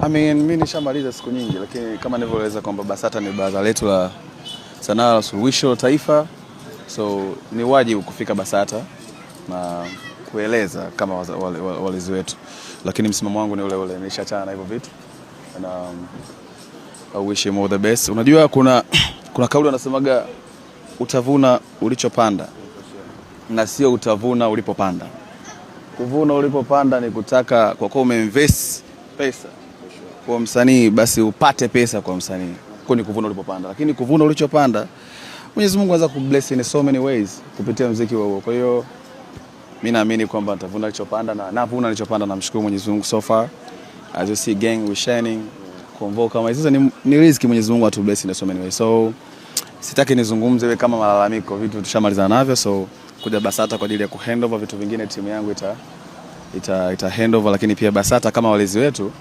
Mimi nishamaliza siku nyingi, lakini kama nilivyoeleza kwamba BASATA ni baraza letu la sanaa la suluhisho la taifa, so ni wajibu kufika BASATA na kueleza kama walezi wetu, lakini msimamo wangu ni ule ule, nishachana na hivyo vitu na I wish you all the best. Unajua kuna kauli wanasemaga utavuna ulichopanda na sio utavuna ulipopanda. Kuvuna ulipopanda ni kutaka kwa kuwa umeinvest pesa kwa msanii basi upate pesa kwa msanii. Kwa ni kuvuna ulipopanda, lakini kuvuna ulichopanda Mwenyezi Mungu anaweza kubless in so many ways kupitia muziki huo. Kwa hiyo mimi naamini kwamba nitavuna nilichopanda na navuna nilichopanda, namshukuru Mwenyezi Mungu so far. As you see gang we shining convoke kama hizo ni riziki Mwenyezi Mungu atubless in so many ways. So sitaki nizungumze wewe kama malalamiko, vitu tushamaliza navyo, so kuja BASATA kwa ajili ya kuhandover vitu vingine timu yangu ita handover, lakini pia BASATA kama walezi wetu